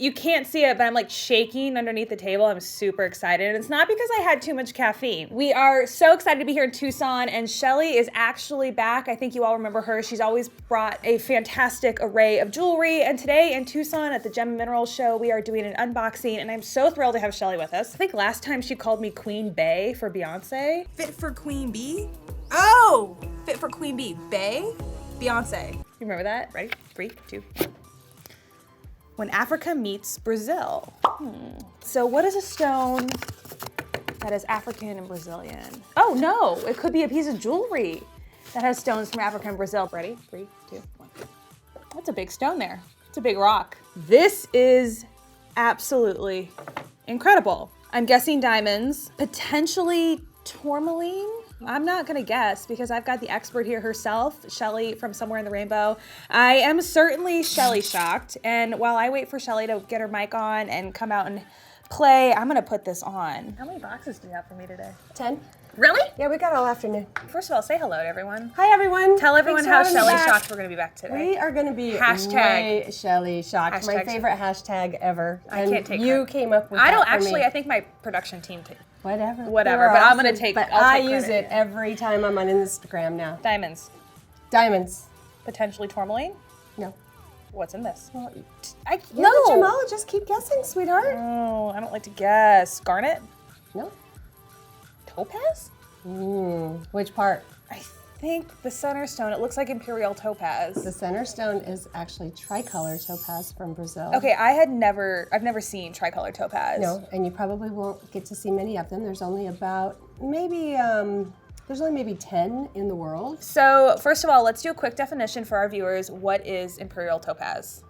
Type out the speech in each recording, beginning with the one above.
You can't see it, but I'm like shaking underneath the table. I'm super excited. And it's not because I had too much caffeine. We are so excited to be here in Tucson, and Shelly is actually back. I think you all remember her. She's always brought a fantastic array of jewelry. And today in Tucson at the Gem and Mineral Show, we are doing an unboxing, and I'm so thrilled to have Shelly with us. I think last time she called me Queen Bey for Beyonce. Fit for Queen Bee? Oh, fit for Queen Bee. Bey? Beyonce. You remember that? Ready? 3, 2, 1. When Africa meets Brazil. So what is a stone that is African and Brazilian? Oh no, it could be a piece of jewelry that has stones from Africa and Brazil. Ready? 3, 2, 1. That's a big stone there. It's a big rock. This is absolutely incredible. I'm guessing diamonds, potentially tourmaline. I'm not gonna guess because I've got the expert here herself, Shelly from Somewhere in the Rainbow. I am certainly Shelly shocked, and while I wait for Shelly to get her mic on and come out and play, I'm gonna put this on. How many boxes do you have for me today? 10. Really? Yeah, we got all afternoon. First of all, say hello to everyone. Hi, everyone. Tell everyone how Thanks for having me Shelly back. shocked we're gonna be back today. We are going to be Hashtag. way Shelly shocked. My Hashtag. favorite hashtag ever. I And can't take you credit. came up with I that don't for actually, me. I think my production team Whatever. Whatever, You are but I'm gonna awesome. take- But I'll I take use credit, it yeah. every time I'm on Instagram now. Diamonds. Diamonds. Potentially tourmaline. No. What's in this? Well, No. You're the gemologist. Keep guessing, sweetheart. Oh, I don't like to guess. Garnet? No. Topaz? Which part? I think the center stone, it looks like Imperial Topaz. The center stone is actually tricolor topaz from Brazil. Okay, I've never seen tricolor topaz. No, and you probably won't get to see many of them. There's only about maybe 10 in the world. So first of all, let's do a quick definition for our viewers. What is Imperial Topaz?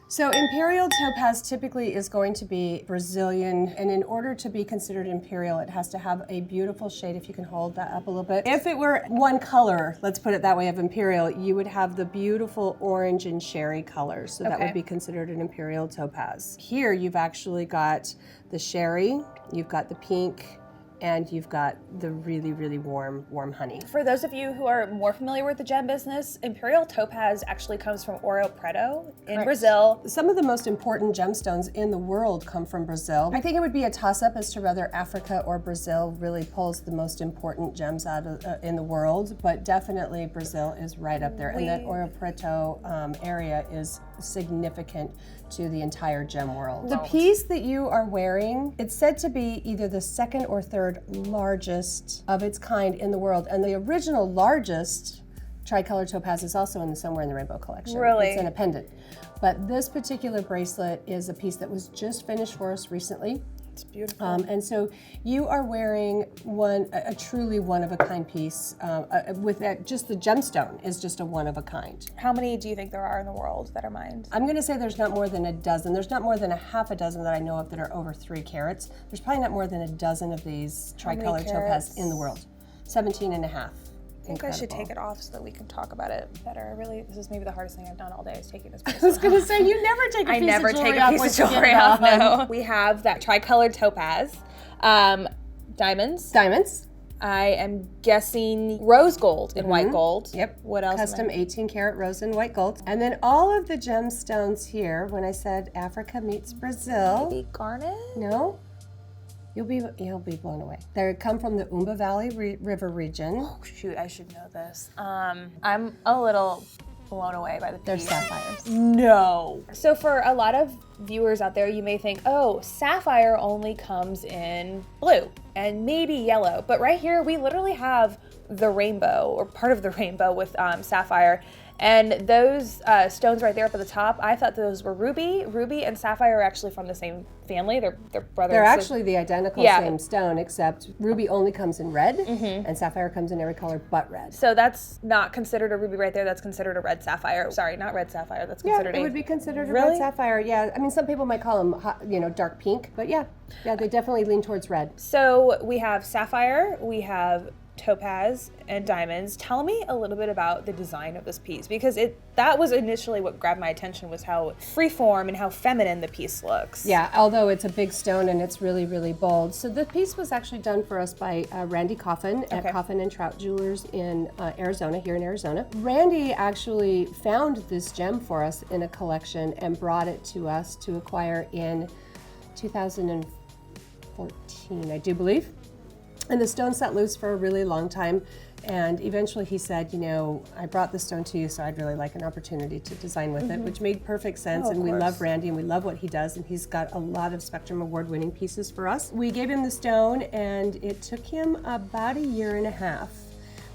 So Imperial Topaz typically is going to be Brazilian, and in order to be considered Imperial, it has to have a beautiful shade, if you can hold that up a little bit. If it were one color, let's put it that way, of Imperial, you would have the beautiful orange and sherry colors, so that Okay. would be considered an Imperial Topaz. Here you've actually got the sherry, you've got the pink, and you've got the really, really warm honey. For those of you who are more familiar with the gem business, Imperial Topaz actually comes from Ouro Preto in Correct. Brazil. Some of the most important gemstones in the world come from Brazil. I think it would be a toss-up as to whether Africa or Brazil really pulls the most important gems out of, in the world, but definitely Brazil is right up there. And that Ouro Preto area is significant to the entire gem world. The piece that you are wearing, it's said to be either the second or third largest of its kind in the world, and the original largest tricolor topaz is also in the Somewhere in the Rainbow collection. Really? It's in a pendant. But this particular bracelet is a piece that was just finished for us recently. It's beautiful. And so you are wearing a truly one-of-a-kind piece with that, just the gemstone is just a one-of-a-kind. How many do you think there are in the world that are mined? I'm going to say there's not more than a dozen. There's not more than a half a dozen that I know of that are over 3 carats. There's probably not more than a dozen of these many tricolor carats? topaz in the world. 17 and a half. I think I should take it off so that we can talk about it better. This is maybe the hardest thing I've done all day is taking this I was going to say, you never take a I piece never of jewelry take a off piece of once you get jewelry it off, on. no. We have that tricolored topaz, diamonds. Diamonds. I am guessing rose gold and white gold. Yep. What else? Custom 18 karat rose and white gold. And then all of the gemstones here, when I said Africa meets Brazil. Maybe garnet? No? You'll be blown away. They come from the Umba Valley River region. Oh shoot, I should know this. I'm a little blown away by the piece. They're sapphires. No. So for a lot of viewers out there, you may think, oh, sapphire only comes in blue and maybe yellow. But right here, we literally have the rainbow, or part of the rainbow with sapphire. And those stones right there up at the top, I thought those were ruby. Ruby and sapphire are actually from the same family. They're brothers. They're actually the identical Yeah. same stone, except ruby only comes in red, and sapphire comes in every color but red. So that's not considered a ruby right there. That's considered a red sapphire. Sorry, not red sapphire. That's Yeah, considered it would be considered a Really? red sapphire. Yeah, I mean, some people might call them, dark pink, but yeah, they definitely lean towards red. So we have sapphire, we have topaz and diamonds. Tell me a little bit about the design of this piece, because that was initially what grabbed my attention, was how freeform and how feminine the piece looks. Yeah, although it's a big stone and it's really, really bold. So the piece was actually done for us by Randy Coffin at Coffin and Trout Jewelers in Arizona, here in Arizona. Randy actually found this gem for us in a collection and brought it to us to acquire in 2014, I do believe. And the stone sat loose for a really long time. And eventually he said, you know, I brought the stone to you, so I'd really like an opportunity to design with it, which made perfect sense. And we love Randy and we love what he does. And he's got a lot of Spectrum Award-winning pieces for us. We gave him the stone, and it took him about 1.5 years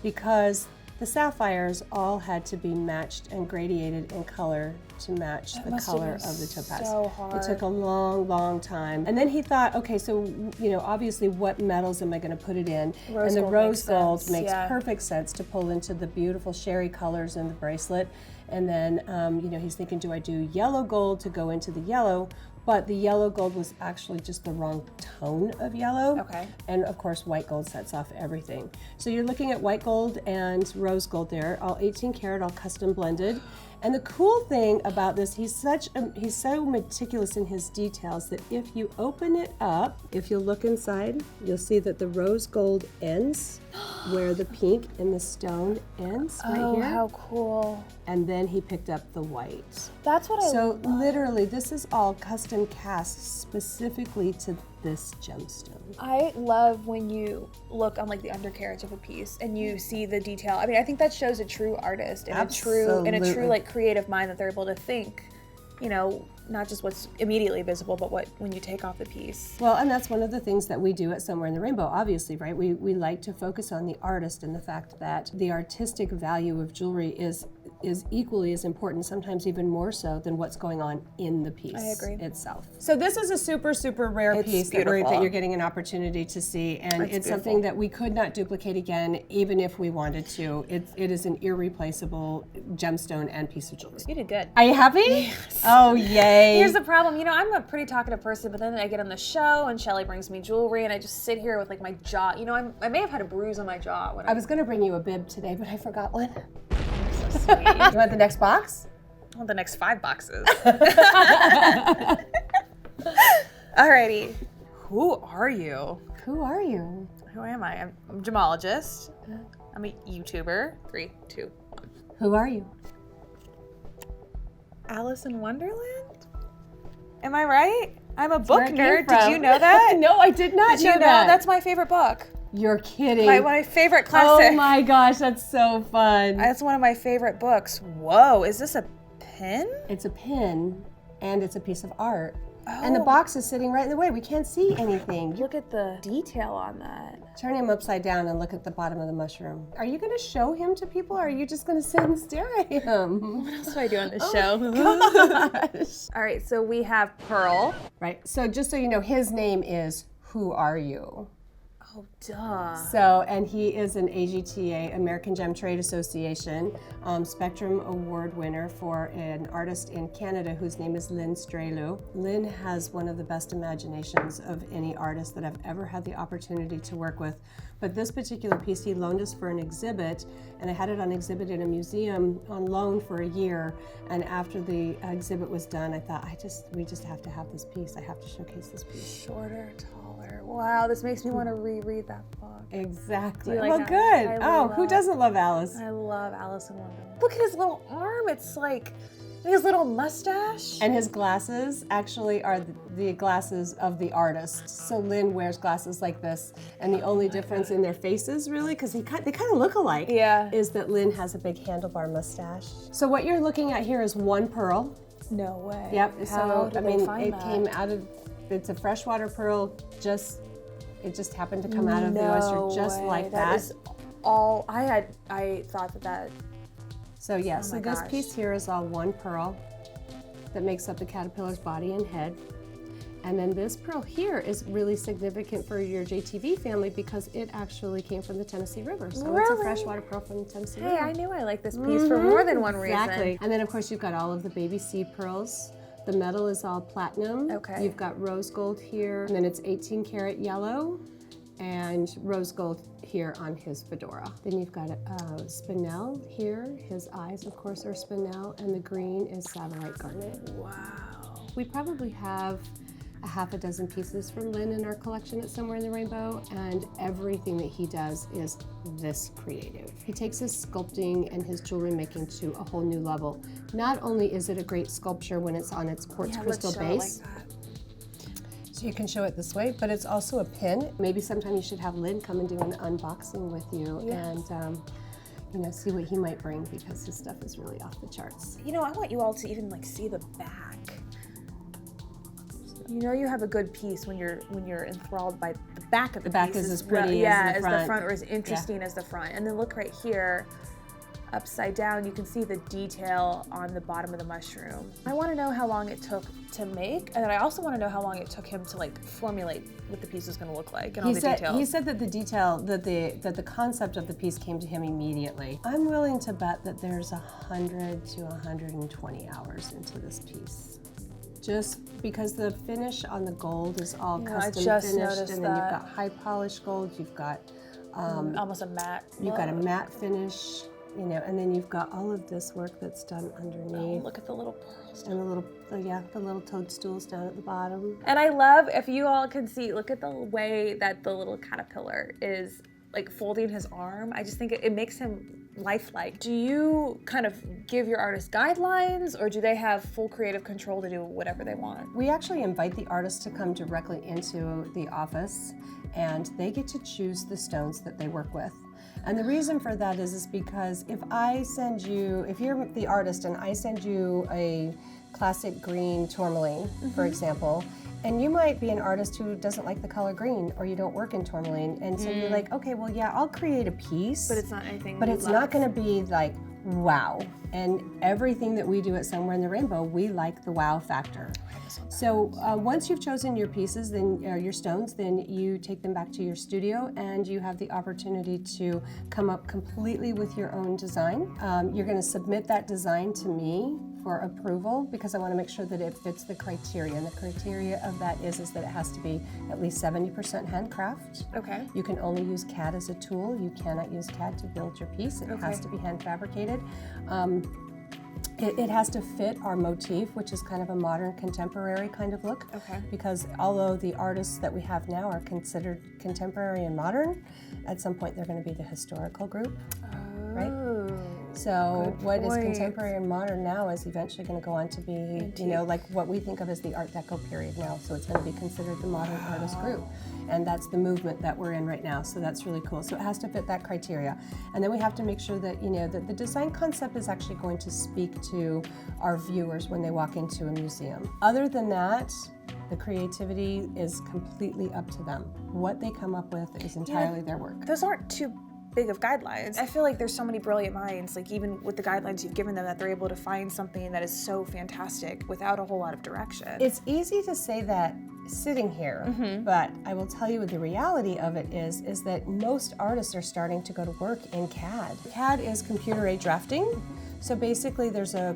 because the sapphires all had to be matched and gradiated in color to match the color of the topaz. So hard. It took a long, long time. And then he thought, okay, so, you know, obviously what metals am I going to put it in? And the rose gold makes perfect sense to pull into the beautiful sherry colors in the bracelet. And then, you know, he's thinking, do I do yellow gold to go into the yellow? But the yellow gold was actually just the wrong tone of yellow. Okay. And of course, white gold sets off everything. So you're looking at white gold and rose gold there, all 18 karat, all custom blended. And the cool thing about this, he's so meticulous in his details that if you open it up, if you look inside, you'll see that the rose gold ends where the pink in the stone ends right here. Oh, how cool. And then he picked up the white. That's what I So literally, this is all custom cast specifically to this gemstone. I love when you look on like the undercarriage of a piece and you see the detail. I mean, I think that shows a true artist and a true like creative mind, that they're able to think, you know, not just what's immediately visible, but what when you take off the piece. Well, and that's one of the things that we do at Somewhere in the Rainbow, obviously, right? We like to focus on the artist and the fact that the artistic value of jewelry is equally as important, sometimes even more so, than what's going on in the piece itself. So this is a super, super rare piece that you're getting an opportunity to see, and it's something that we could not duplicate again, even if we wanted to. It is an irreplaceable gemstone and piece of jewelry. You did good. Are you happy? Yes. Oh, yay. Here's the problem. You know, I'm a pretty talkative person, but then I get on the show and Shelly brings me jewelry and I just sit here with like my jaw. You know, I may have had a bruise on my jaw. I was going to bring you a bib today, but I forgot one. So sweet. You want the next box? I want the next 5 boxes. Alrighty. Who are you? Who are you? Who am I? I'm a gemologist. I'm a YouTuber. 3, 2, 1. Who are you? Alice in Wonderland? Am I right? I'm a book nerd. From. Did you know that? No, I did not Did you know that. That's my favorite book. You're kidding. One of my favorite classic. Oh my gosh, that's so fun. That's one of my favorite books. Whoa, is this a pin? It's a pin, and it's a piece of art. Oh. And the box is sitting right in the way. We can't see anything. Look at the detail on that. Turn him upside down and look at the bottom of the mushroom. Are you going to show him to people, or are you just going to sit and stare at him? What else do I do on this show? Gosh. All right, so we have Pearl. Right, so just so you know, his name is Who Are You? Oh, duh. So, and he is an AGTA, American Gem Trade Association, Spectrum Award winner for an artist in Canada whose name is Lynn Strelu. Lynn has one of the best imaginations of any artist that I've ever had the opportunity to work with. But this particular piece he loaned us for an exhibit, and I had it on exhibit in a museum on loan for a year. And after the exhibit was done, I thought, we just have to have this piece. I have to showcase this piece. Shorter, taller. Wow, this makes me want to reread that book. Exactly. Do you like Well, Alice? good. Who doesn't love Alice? I love Alice in Wonderland. Look at his little arm. It's like his little mustache. And his glasses actually are the glasses of the artist. So Lynn wears glasses like this, and the only difference in their faces, really, because they kind of look alike, is that Lynn has a big handlebar mustache. So what you're looking at here is one pearl. No way. Yep. How did they find that? Came out of. It's a freshwater pearl. It just happened to come out of the oyster just like that. That is all I thought that. So yeah, so this piece here is all one pearl that makes up the caterpillar's body and head. And then this pearl here is really significant for your JTV family because it actually came from the Tennessee River. So it's a freshwater pearl from the Tennessee River. Hey, I knew I liked this piece for more than one reason. Exactly. And then of course you've got all of the baby seed pearls. The metal is all platinum. Okay. You've got rose gold here, and then it's 18 karat yellow. and rose gold here on his fedora. Then you've got a spinel here. His eyes, of course, are spinel, and the green is satellite garnet. Wow. We probably have a half a dozen pieces from Lynn in our collection at Somewhere in the Rainbow, and everything that he does is this creative. He takes his sculpting and his jewelry making to a whole new level. Not only is it a great sculpture when it's on its quartz crystal base, so you can show it this way, but it's also a pin. Maybe sometime you should have Lynn come and do an unboxing with you, and you know, see what he might bring, because his stuff is really off the charts. You know, I want you all to even like see the back. You know, you have a good piece when you're enthralled by the back of the piece. The back is as pretty as as the front. or as interesting as the front. And then look right here, upside down, you can see the detail on the bottom of the mushroom. I want to know how long it took to make, and then I also want to know how long it took him to like formulate what the piece is going to look like and all the details. He said that the detail, that the concept of the piece came to him immediately. I'm willing to bet that there's 100 to 120 hours into this piece. Just because the finish on the gold is all custom finished, and then you've got high polished gold, you've got almost a matte. You've got a matte finish, you know, and then you've got all of this work that's done underneath. Oh, look at the little pearls. And the little toadstools down at the bottom. And I love, if you all can see, look at the way that the little caterpillar is like folding his arm. I just think it makes him lifelike. Do you kind of give your artists guidelines, or do they have full creative control to do whatever they want? We actually invite the artists to come directly into the office, and they get to choose the stones that they work with. And the reason for that is because if you're the artist and I send you a classic green tourmaline, for example, and you might be an artist who doesn't like the color green, or you don't work in tourmaline, and so you're like, okay, well, yeah, I'll create a piece. But it's not anything But it's not gonna be like, wow. And everything that we do at Somewhere in the Rainbow, we like the wow factor. So once you've chosen your pieces, then your stones, then you take them back to your studio, and you have the opportunity to come up completely with your own design. You're going to submit that design to me for approval, because I want to make sure that it fits the criteria. And the criteria of that is that it has to be at least 70% handcraft. Okay. You can only use CAD as a tool. You cannot use CAD to build your piece. It has to be hand fabricated. It has to fit our motif, which is kind of a modern contemporary kind of look. Okay. Because although the artists that we have now are considered contemporary and modern, at some point they're going to be the historical group, right? So what is contemporary and modern now is eventually going to go on to be, antique. You know, like what we think of as the Art Deco period now. So it's going to be considered the modern artist group. And that's the movement that we're in right now. So that's really cool. So it has to fit that criteria. And then we have to make sure that, you know, that the design concept is actually going to speak to our viewers when they walk into a museum. Other than that, the creativity is completely up to them. What they come up with is entirely their work. Those aren't too big of guidelines. I feel like there's so many brilliant minds, like even with the guidelines you've given them, that they're able to find something that is so fantastic without a whole lot of direction. It's easy to say that sitting here, but I will tell you the reality of it is that most artists are starting to go to work in CAD. CAD is computer-aided drafting. So basically there's a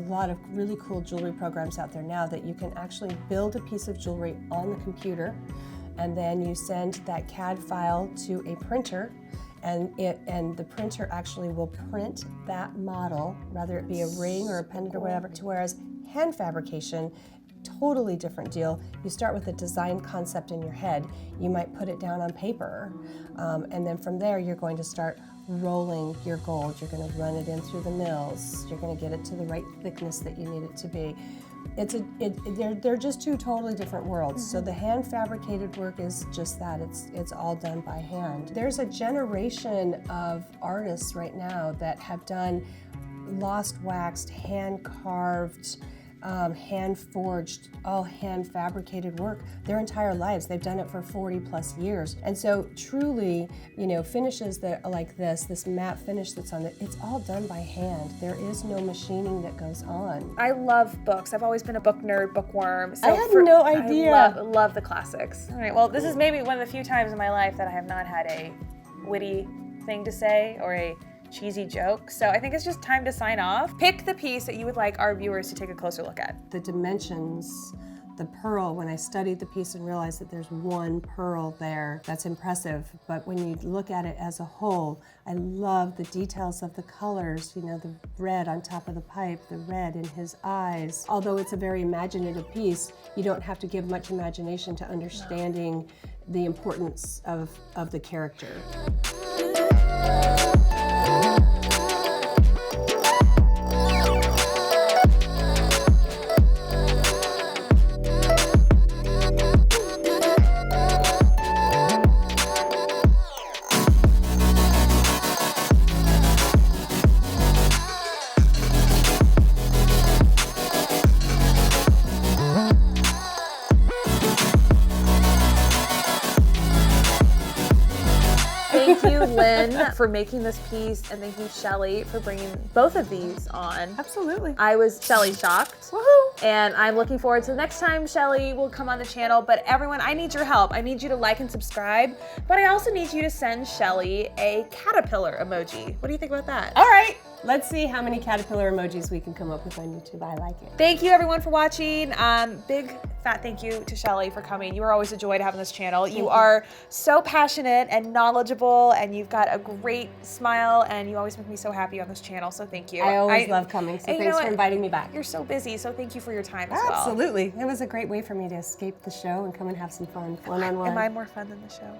lot of really cool jewelry programs out there now that you can actually build a piece of jewelry on the computer, and then you send that CAD file to a printer, and the printer actually will print that model, whether it be a ring or a pendant or whatever, to whereas hand fabrication, totally different deal. You start with a design concept in your head. You might put it down on paper, and then from there you're going to start rolling your gold. You're going to run it in through the mills. You're going to get it to the right thickness that you need it to be. They're just two totally different worlds. So the hand fabricated work is just that. It's all done by hand. There's a generation of artists right now that have done lost waxed, hand carved, hand forged, all hand fabricated work their entire lives. They've done it for 40 plus years. And so truly, you know, finishes that are like this matte finish that's on it, it's all done by hand. There is no machining that goes on. I love books. I've always been a book nerd, bookworm. So I had no idea. I love the classics. All right, well, this is maybe one of the few times in my life that I have not had a witty thing to say or a cheesy joke. So I think it's just time to sign off. Pick the piece that you would like our viewers to take a closer look at. The dimensions, The pearl, when I studied the piece and realized that there's one pearl there, that's impressive. But when you look at it as a whole, I love the details of the colors, you know, the red on top of the pipe, the red in his eyes. Although it's a very imaginative piece, you don't have to give much imagination to understanding the importance of the character. Thank you, Lynn, for making this piece, and thank you, Shelly, for bringing both of these on. Absolutely. I was Shelly shocked. Woohoo! And I'm looking forward to the next time Shelly will come on the channel. But everyone, I need your help. I need you to like and subscribe, but I also need you to send Shelly a caterpillar emoji. What do you think about that? All right, let's see how many caterpillar emojis we can come up with on YouTube. I like it. Thank you everyone for watching. Big fat thank you to Shelly for coming. You are always a joy to have on this channel. You are so passionate and knowledgeable, and you've got a great smile, and you always make me so happy on this channel, so thank you. I always love coming, so and you thanks know for what? inviting me back. You're so busy, so thank you for your time as well. Absolutely. It was a great way for me to escape the show and come and have some fun one-on-one. Am I more fun than the show?